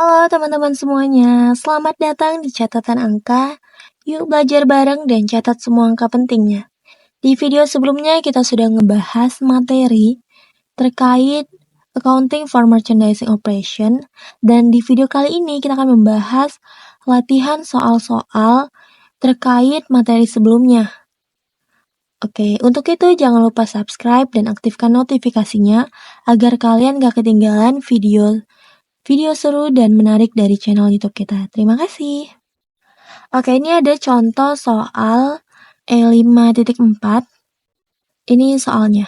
Halo teman-teman semuanya, selamat datang di catatan angka. Yuk belajar bareng dan catat semua angka pentingnya. Di video sebelumnya kita sudah ngebahas materi terkait accounting for merchandising operation, dan di video kali ini kita akan membahas latihan soal-soal terkait materi sebelumnya. Oke, untuk itu jangan lupa subscribe dan aktifkan notifikasinya agar kalian gak ketinggalan video seru dan menarik dari channel YouTube kita. Terima kasih. Oke, ini ada contoh soal E5.4. Ini soalnya.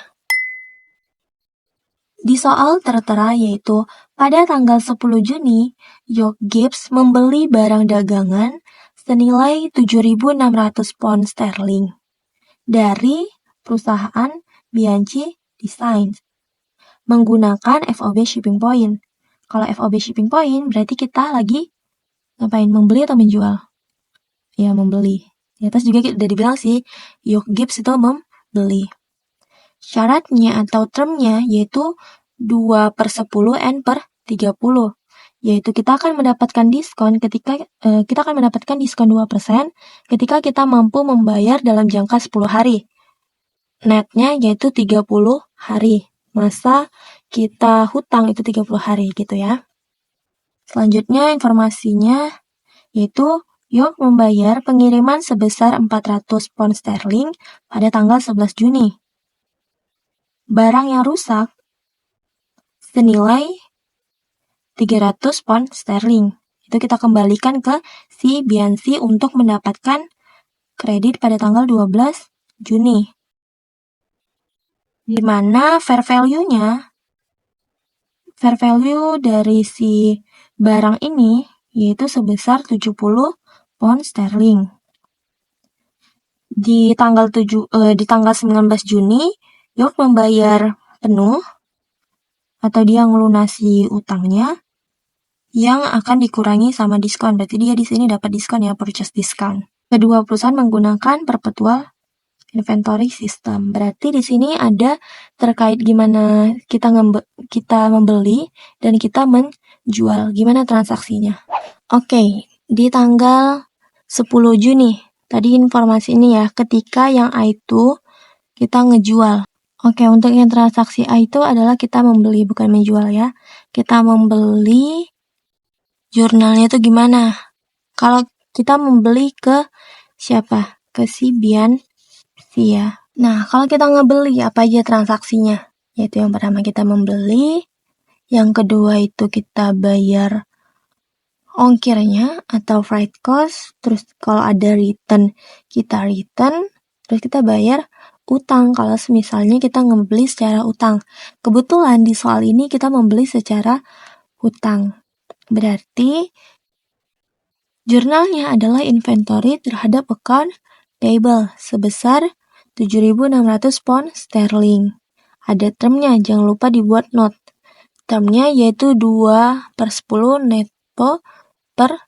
Di soal tertera yaitu pada tanggal 10 Juni, York Gibbs membeli barang dagangan senilai 7.600 pound sterling dari perusahaan Bianchi Designs menggunakan FOB shipping point. Kalau FOB shipping point berarti kita lagi ngapain? Membeli atau menjual? Ya, membeli. Di atas juga udah dibilang sih, York Gibbs itu membeli. Syaratnya atau termnya yaitu 2/10 N per 30. Yaitu kita akan mendapatkan diskon ketika kita akan mendapatkan diskon 2% ketika kita mampu membayar dalam jangka 10 hari. Netnya yaitu 30 hari. Masa kita hutang itu 30 hari gitu ya. Selanjutnya informasinya yaitu York membayar pengiriman sebesar 400 pound sterling pada tanggal 11 Juni. Barang yang rusak senilai 300 pound sterling. Itu kita kembalikan ke si Bianchi untuk mendapatkan kredit pada tanggal 12 Juni. Di mana fair value dari si barang ini yaitu sebesar 70 pound sterling. Di tanggal 19 Juni, York membayar penuh atau dia ngelunasi utangnya yang akan dikurangi sama diskon. Berarti dia di sini dapat diskon ya, purchase discount. Kedua perusahaan menggunakan perpetual inventory system. Berarti di sini ada terkait gimana kita membeli dan kita menjual, gimana transaksinya. Oke, di tanggal 10 Juni, tadi informasi ini ya, ketika yang A itu kita ngejual. Oke, untuk yang transaksi A itu adalah kita membeli, bukan menjual ya. Kita membeli, jurnalnya itu gimana? Kalau kita membeli ke siapa? Ke si Bianchi ya. Nah, kalau kita ngebeli, apa aja transaksinya? Yaitu yang pertama kita membeli, yang kedua itu kita bayar ongkirnya atau freight cost, terus kalau ada return, kita return, terus kita bayar utang kalau misalnya kita ngebeli secara utang. Kebetulan di soal ini kita membeli secara utang. Berarti jurnalnya adalah inventory terhadap account payable sebesar 7.600 pound sterling. Ada termnya, jangan lupa dibuat note. Termnya yaitu 2/10 netto per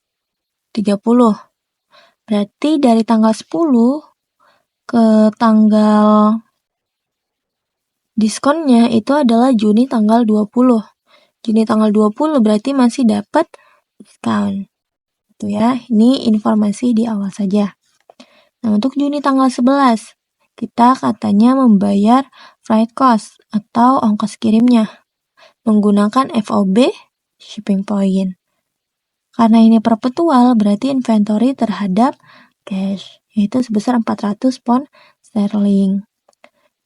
30. Berarti dari tanggal 10 ke tanggal diskonnya itu adalah Juni tanggal 20. Juni tanggal 20 berarti masih dapat diskon. Itu ya, ini informasi di awal saja. Nah, untuk Juni tanggal 11, kita katanya membayar freight cost atau ongkos kirimnya menggunakan FOB shipping point. Karena ini perpetual, berarti inventory terhadap cash, yaitu sebesar 400 pound sterling.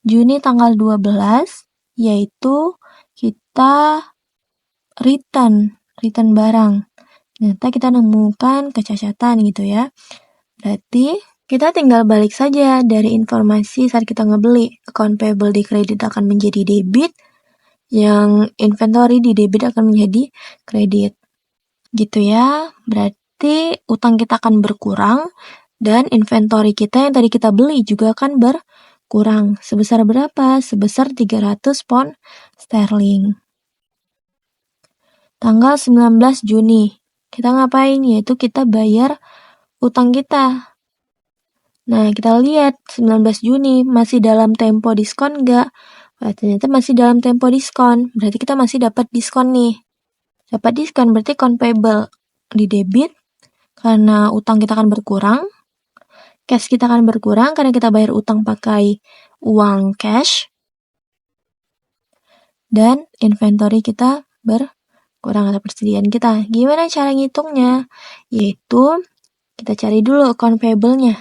Juni tanggal 12, yaitu kita return barang. Ternyata kita nemukan kecacatan gitu ya. Berarti kita tinggal balik saja dari informasi saat kita ngebeli. Account payable di kredit akan menjadi debit, yang inventory di debit akan menjadi kredit. Gitu ya, berarti utang kita akan berkurang dan inventory kita yang tadi kita beli juga akan berkurang. Sebesar berapa? Sebesar 300 pound sterling. Tanggal 19 Juni, kita ngapain? Yaitu kita bayar utang kita. Nah, kita lihat 19 Juni masih dalam tempo diskon nggak? Ternyata masih dalam tempo diskon, berarti kita masih dapat diskon nih. Dapat diskon berarti account payable di debit karena utang kita akan berkurang. Cash kita akan berkurang karena kita bayar utang pakai uang cash. Dan inventory kita berkurang atau persediaan kita. Gimana cara ngitungnya? Yaitu kita cari dulu account payable-nya.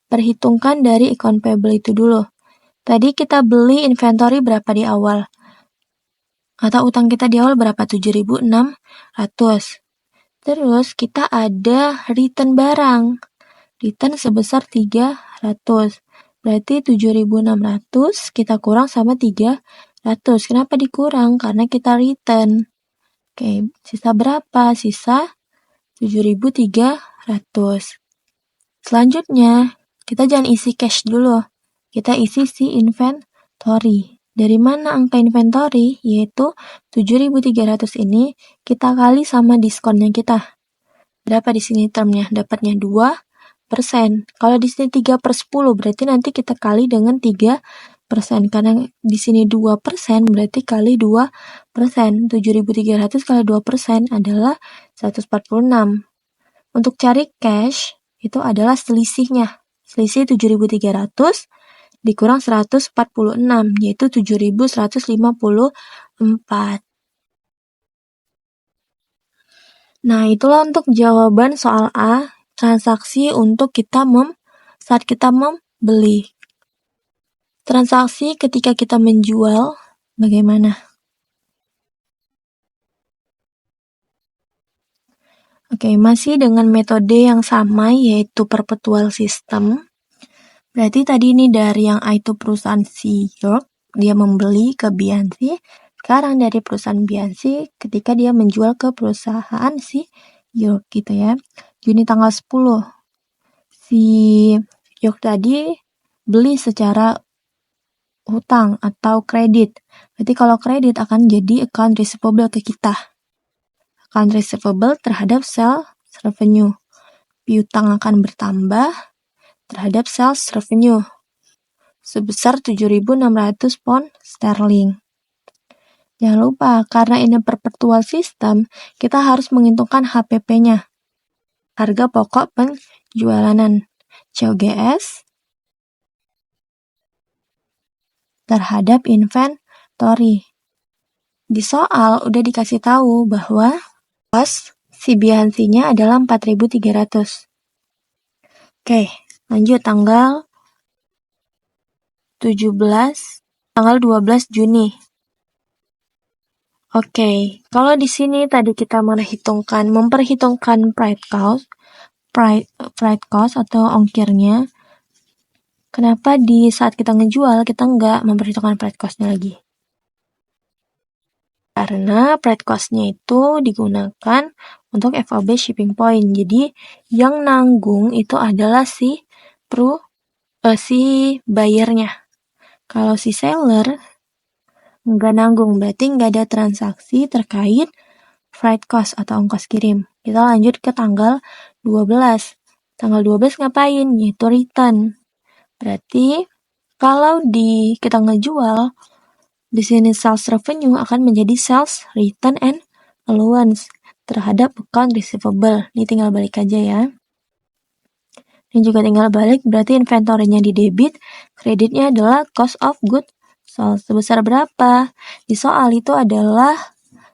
Perhitungkan dari account payable itu dulu. Tadi kita beli inventory berapa di awal? Atau utang kita di awal berapa? 7.600. Terus kita ada return barang. Return sebesar 300. Berarti 7.600 kita kurang sama 300. Kenapa dikurang? Karena kita return. Oke, sisa berapa? Sisa 7.300. Selanjutnya, kita jangan isi cash dulu. Kita isi si inventory. Dari mana angka inventory? Yaitu 7.300 ini kita kali sama diskonnya kita. Berapa di sini termnya? Dapatnya 2%. Kalau di sini 3/10 berarti nanti kita kali dengan 3%. Karena di sini 2% berarti kali 2%. 7.300 kali 2% adalah 146. Untuk cari cash, itu adalah selisihnya. Selisih 7.300 dikurang 146, yaitu 7.154. Nah, itulah untuk jawaban soal A, transaksi untuk saat kita membeli. Transaksi ketika kita menjual, bagaimana? Oke, masih dengan metode yang sama, yaitu perpetual system. Berarti tadi ini dari yang A itu perusahaan si York, dia membeli ke Biansi. Sekarang dari perusahaan Biansi ketika dia menjual ke perusahaan si York gitu ya. Juni tanggal 10. Si York tadi beli secara hutang atau kredit. Berarti kalau kredit akan jadi account receivable ke kita. Account receivable terhadap sales revenue. Piutang akan bertambah terhadap sales revenue sebesar 7.600 pound sterling. Jangan lupa, karena ini perpetual system, kita harus menghitungkan HPP-nya. Harga pokok penjualanan. COGS terhadap inventory. Di soal udah dikasih tahu bahwa cost si Biansinya adalah 4.300. Oke, lanjut tanggal 12 Juni. Oke, kalau di sini tadi kita memperhitungkan freight cost atau ongkirnya. Kenapa di saat kita ngejual kita nggak memperhitungkan freight cost-nya lagi? Karena freight cost-nya itu digunakan untuk FOB shipping point. Jadi yang nanggung itu adalah si buyer-nya. Kalau si seller nggak nanggung, berarti nggak ada transaksi terkait freight cost atau ongkos kirim. Kita lanjut ke tanggal 12. Tanggal 12 ngapain? Yaitu return. Berarti kalau kita ngejual, di sini sales revenue akan menjadi sales return and allowance terhadap account receivable. Ini tinggal balik aja ya. Ini juga tinggal balik, berarti inventory-nya di debit, kreditnya adalah cost of goods sold. Sebesar berapa? Di soal itu adalah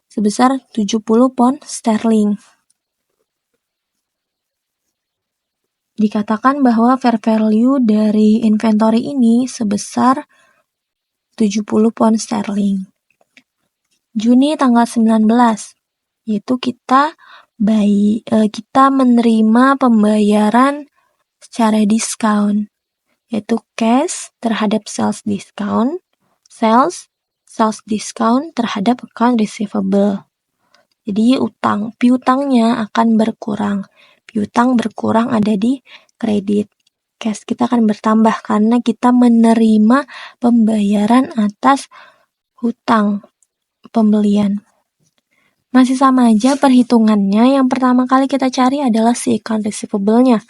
sebesar 70 pound sterling. Dikatakan bahwa fair value dari inventory ini sebesar 70 pound sterling. Juni tanggal 19, yaitu kita menerima pembayaran secara diskon, yaitu cash terhadap sales discount, sales discount terhadap account receivable. Jadi piutangnya akan berkurang. Piutang berkurang ada di kredit. Cash kita akan bertambah karena kita menerima pembayaran atas hutang pembelian. Masih sama aja perhitungannya. Yang pertama kali kita cari adalah si account receivable-nya.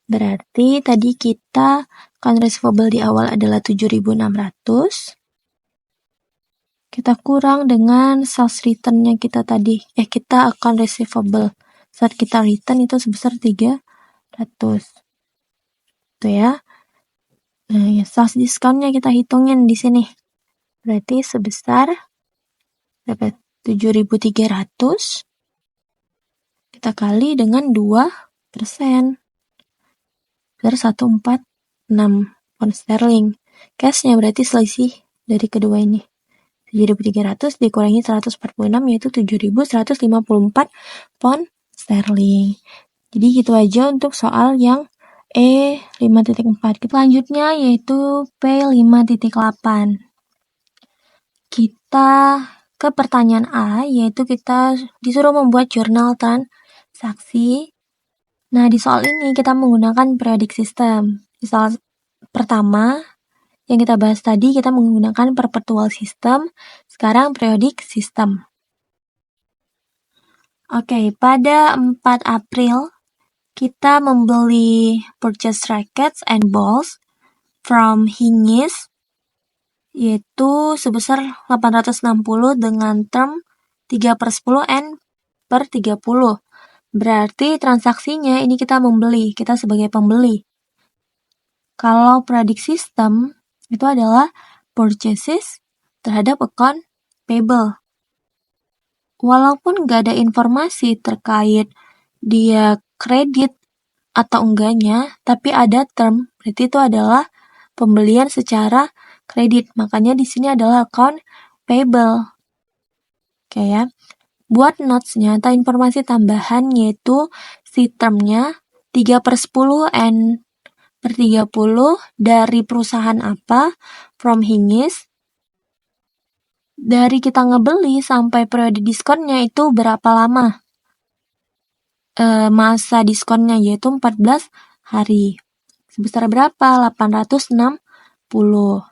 Berarti tadi kita account receivable di awal adalah 7.600. kita kurang dengan sales return-nya kita tadi. Kita account receivable. Saat kita return itu sebesar 300. Tuh ya. Nah, ya sales discount-nya kita hitungin di sini. Berarti sebesar dapat 7.300 kita kali dengan 2%. Besar 146 pound sterling. Cash-nya berarti selisih dari kedua ini. 7.300 dikurangi 146 yaitu 7.154 pound sterling. Jadi gitu aja untuk soal yang E5.4. Kita lanjutnya yaitu P5.8. Kita ke pertanyaan A, yaitu kita disuruh membuat jurnal transaksi. Nah, di soal ini kita menggunakan periodic system. Di soal pertama yang kita bahas tadi, kita menggunakan perpetual system, sekarang periodic system. Oke, pada 4 April, kita membeli purchase rackets and balls from Hingis, yaitu sebesar 860 dengan term 3/10 and per 30. Berarti transaksinya ini kita membeli, kita sebagai pembeli. Kalau periodic system, itu adalah purchases terhadap account payable. Walaupun nggak ada informasi terkait dia kredit atau enggaknya, tapi ada term, berarti itu adalah pembelian secara kredit. Makanya di sini adalah account payable. Oke ya. Buat notes-nya atau informasi tambahan yaitu si term-nya 3/10 and per 30 dari perusahaan apa, from Hingis. Dari kita ngebeli sampai periode diskonnya itu berapa lama? Masa diskonnya yaitu 14 hari. Sebesar berapa? 860.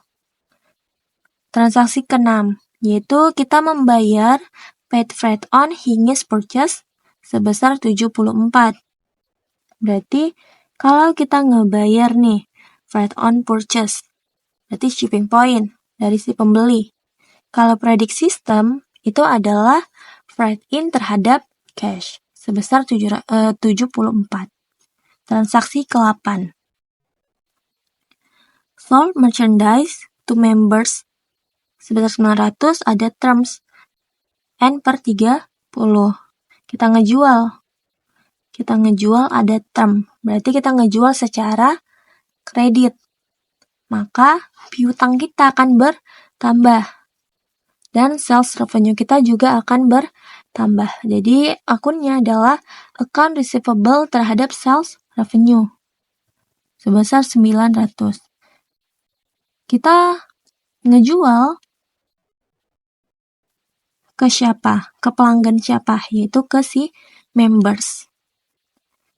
Transaksi ke-6, yaitu kita membayar paid freight on Hingis purchase sebesar 74. Berarti kalau kita ngebayar nih freight on purchase, berarti shipping point dari si pembeli. Kalau periodic system itu adalah freight in terhadap cash sebesar 74. Transaksi ke-8. Sold merchandise to members sebesar 900, ada terms N per 30. Kita ngejual ada term. Berarti kita ngejual secara kredit. Maka piutang kita akan bertambah. Dan sales revenue kita juga akan bertambah. Jadi akunnya adalah account receivable terhadap sales revenue sebesar 900. Kita ngejual ke siapa? Ke pelanggan siapa? Yaitu ke si members.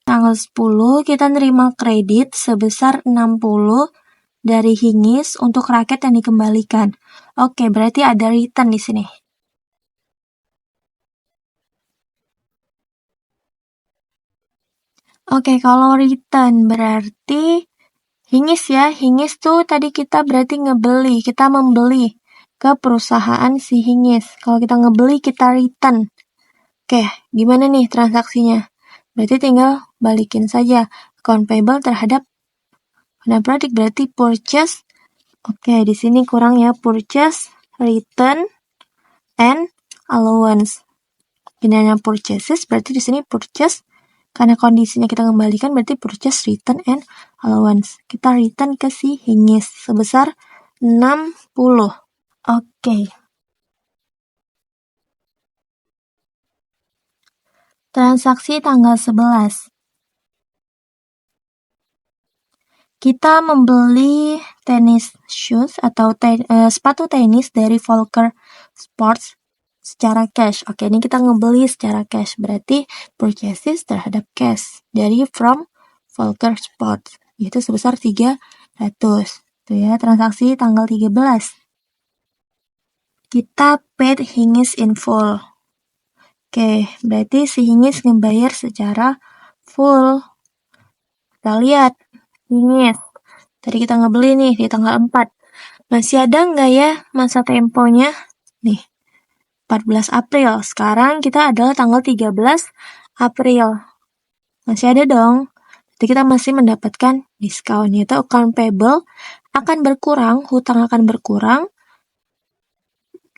Tanggal 10 kita nerima kredit sebesar 60 dari Hingis untuk raket yang dikembalikan. Oke, berarti ada return di sini. Oke, kalau return berarti Hingis ya. Hingis tuh tadi kita berarti ngebeli, kita membeli ke perusahaan si Hingis. Kalau kita ngebeli, kita return. Oke, gimana nih transaksinya? Berarti tinggal balikin saja account payable terhadap periodic, berarti purchase. Oke, di sini kurang ya, purchase, return, and allowance. Ini hanya purchases, berarti di sini purchase. Karena kondisinya kita kembalikan, berarti purchase, return, and allowance. Kita return ke si Hingis sebesar 60. Oke. Transaksi tanggal 11. Kita membeli tenis shoes atau sepatu tenis dari Volker Sports secara cash. Oke, ini kita ngebeli secara cash. Berarti purchases terhadap cash dari from Volker Sports. Yaitu sebesar 300. Tuh ya, transaksi tanggal 13. Kita paid Hingis in full. Oke, berarti si Hingis ngebayar secara full. Kita lihat, Hingis. Tadi kita ngebeli nih di tanggal 4. Masih ada nggak ya masa temponya? nih, 14 April. Sekarang kita adalah tanggal 13 April. Masih ada dong. Jadi kita masih mendapatkan diskon, yaitu account payable akan berkurang, hutang akan berkurang,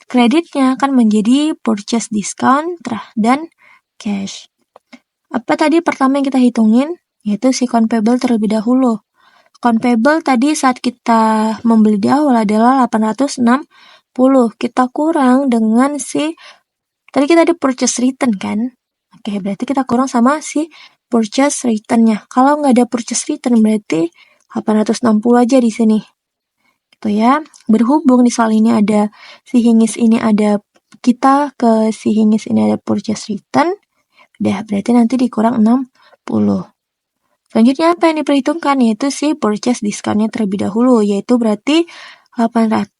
kreditnya akan menjadi purchase discount dan cash. Apa tadi pertama yang kita hitungin? Yaitu si account payable terlebih dahulu. Account payable tadi saat kita membeli di awal adalah 860. Kita kurang dengan tadi kita ada purchase return kan? Oke, berarti kita kurang sama si purchase return-nya. Kalau nggak ada purchase return berarti 860 aja di sini. Gitu ya. Berhubung di soal ini ada si hingis ini ada kita ke si hingis ini ada purchase return, udah berarti nanti dikurang 60. Selanjutnya apa yang diperhitungkan yaitu si purchase discount-nya terlebih dahulu, yaitu berarti 800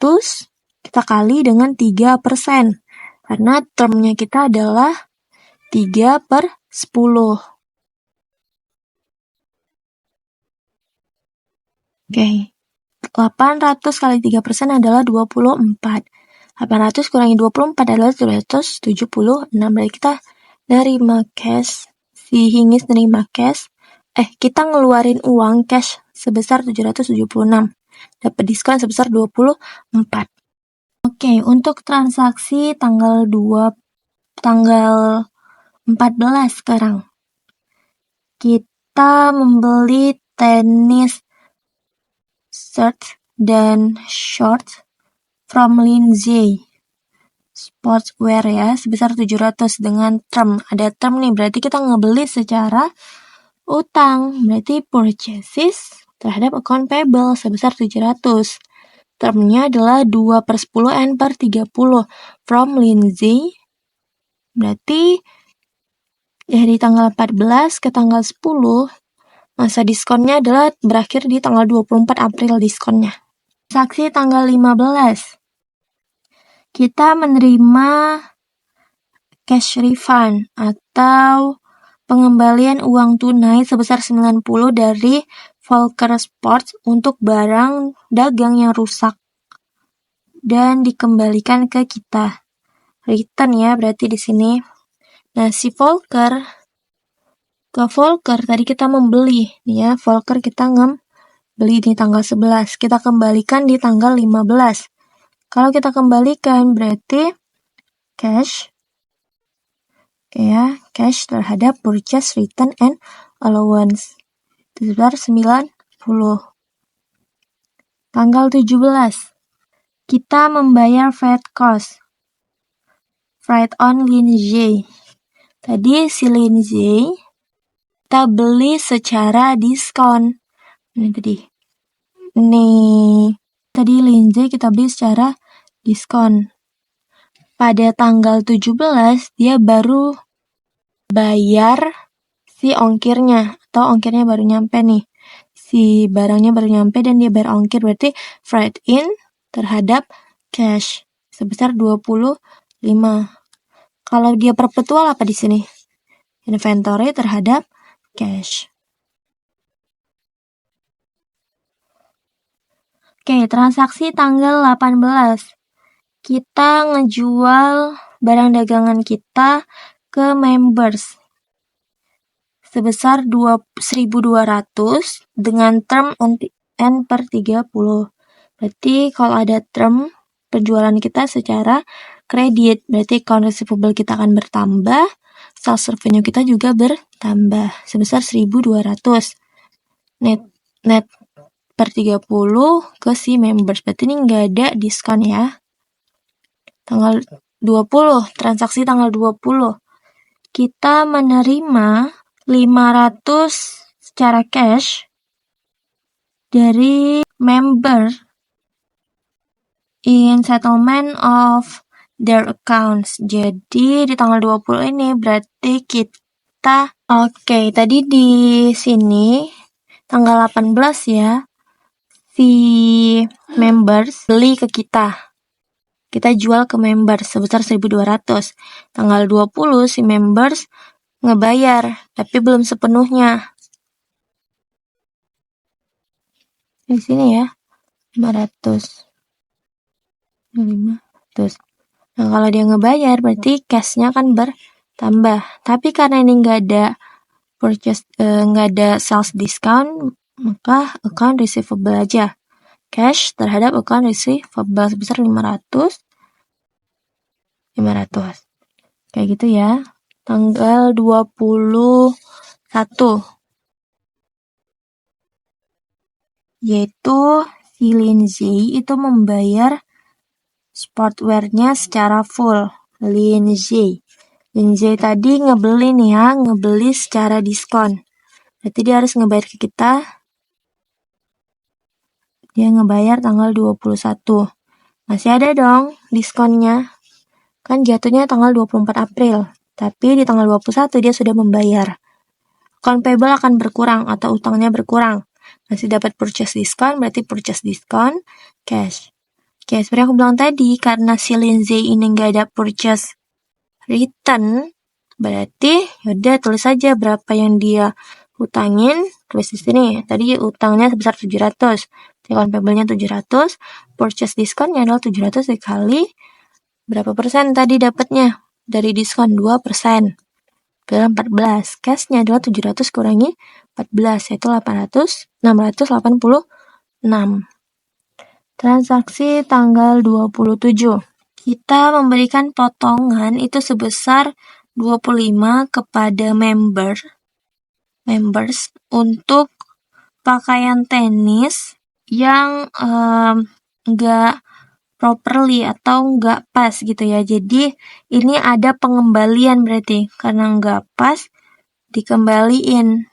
kita kali dengan 3%. Karena termnya kita adalah 3/10. Oke. 800 kali 3% adalah 24. 800 kurangi 24 adalah 276. Berarti kita nerima cash. Si hingis nerima cash. Kita ngeluarin uang cash sebesar 776. Dapat diskon sebesar 24. Oke, untuk transaksi tanggal 14 sekarang. Kita membeli tenis shirt dan shorts from Lindsay Sportswear ya, sebesar 700 dengan term. Ada term nih, berarti kita ngebeli secara utang. Berarti purchases terhadap account payable sebesar 700. Termnya adalah 2/10 N/30 from Lindsay. Berarti dari tanggal 14 ke tanggal 10, masa diskonnya adalah berakhir di tanggal 24 April diskonnya. Transaksi tanggal 15. Kita menerima cash refund atau pengembalian uang tunai sebesar 90 dari Volker Sports untuk barang dagang yang rusak dan dikembalikan ke kita. Return ya berarti di sini. Nah, si Volker tadi kita membeli nih ya, Volker kita beli di tanggal 11, kita kembalikan di tanggal 15. Kalau kita kembalikan berarti cash cash terhadap purchase return and allowance itu sebesar 90. Tanggal 17 kita membayar freight cost on Lindsay. Tadi si Lindsay kita beli secara diskon. Tadi Lindsay kita beli secara diskon. Pada tanggal 17 dia baru bayar si ongkirnya atau ongkirnya baru nyampe nih. Si barangnya baru nyampe dan dia bayar ongkir, berarti freight in terhadap cash sebesar 25. Kalau dia perpetual apa di sini? Inventory terhadap cash. Oke, transaksi tanggal 18. Kita ngejual barang dagangan kita ke members sebesar 1.200 dengan term N/30. Berarti kalau ada term penjualan kita secara kredit, berarti account receivable kita akan bertambah, sales revenue kita juga bertambah sebesar 1.200. Net per 30 ke si members. Berarti ini nggak ada diskon ya. Tanggal 20, transaksi tanggal 20. Kita menerima 500 secara cash dari member in settlement of their accounts. Jadi di tanggal 20 ini berarti kita tadi di sini tanggal 18 ya. Si members beli ke kita. Kita jual ke members sebesar 1.200. Tanggal 20 si members ngebayar, tapi belum sepenuhnya. Di sini ya, 500. Nah, kalau dia ngebayar berarti cash-nya akan bertambah. Tapi karena ini nggak ada sales discount, maka account receivable aja. Cash terhadap account receivable sebesar 500. Kayak gitu ya. Tanggal 21. Yaitu si Lindsay itu membayar sportwear-nya secara full. Lindsay tadi ngebeli nih ya, ngebeli secara diskon. Berarti dia harus ngebayar ke kita. Dia ngebayar tanggal 21. Masih ada dong diskonnya. Kan jatuhnya tanggal 24 April. Tapi di tanggal 21 dia sudah membayar. Account payable akan berkurang atau utangnya berkurang. Masih dapat purchase discount, berarti purchase discount, cash. Oke, seperti aku bilang tadi, karena si Lindsay ini nggak ada purchase return, berarti yaudah tulis saja berapa yang dia utangin, tulis di sini. Tadi utangnya sebesar 700, account payable-nya 700, purchase discount-nya adalah 700 dikali berapa persen tadi dapatnya dari diskon 2%. Berarti 14. Cash-nya adalah 700 kurangi 14, yaitu 686. Transaksi tanggal 27. Kita memberikan potongan itu sebesar 25 kepada members untuk pakaian tenis yang nggak properly atau nggak pas gitu ya. Jadi ini ada pengembalian berarti karena nggak pas dikembaliin.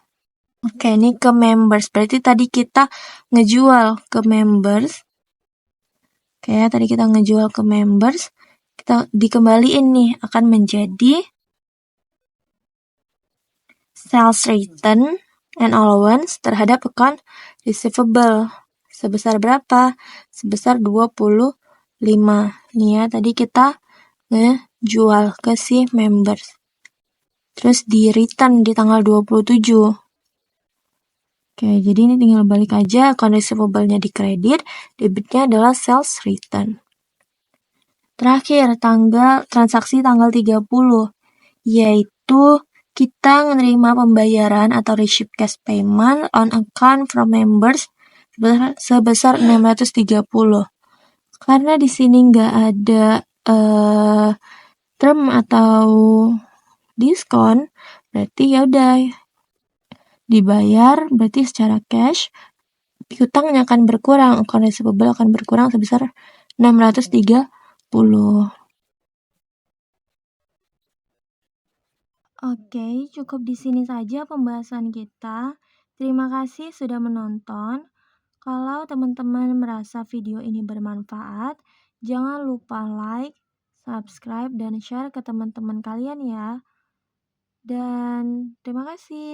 Oke, ini ke members. Berarti tadi kita ngejual ke members. Oke, tadi kita ngejual ke members. Kita dikembaliin nih akan menjadi sales return and allowance terhadap account receivable. Sebesar berapa? Sebesar 25. Nih ya, tadi kita ngejual ke si members. Terus di return di tanggal 27. Oke, jadi ini tinggal balik aja, account receivable-nya di kredit, debitnya adalah sales return. Terakhir, transaksi tanggal 30, yaitu kita menerima pembayaran atau receive cash payment on account from members sebesar 630. Karena di sini nggak ada term atau diskon, berarti ya udah dibayar, berarti secara cash piutangnya akan berkurang, account receivable akan berkurang sebesar 630. Oke, cukup di sini saja pembahasan kita. Terima kasih sudah menonton. Kalau teman-teman merasa video ini bermanfaat, jangan lupa like, subscribe, dan share ke teman-teman kalian ya. Dan terima kasih.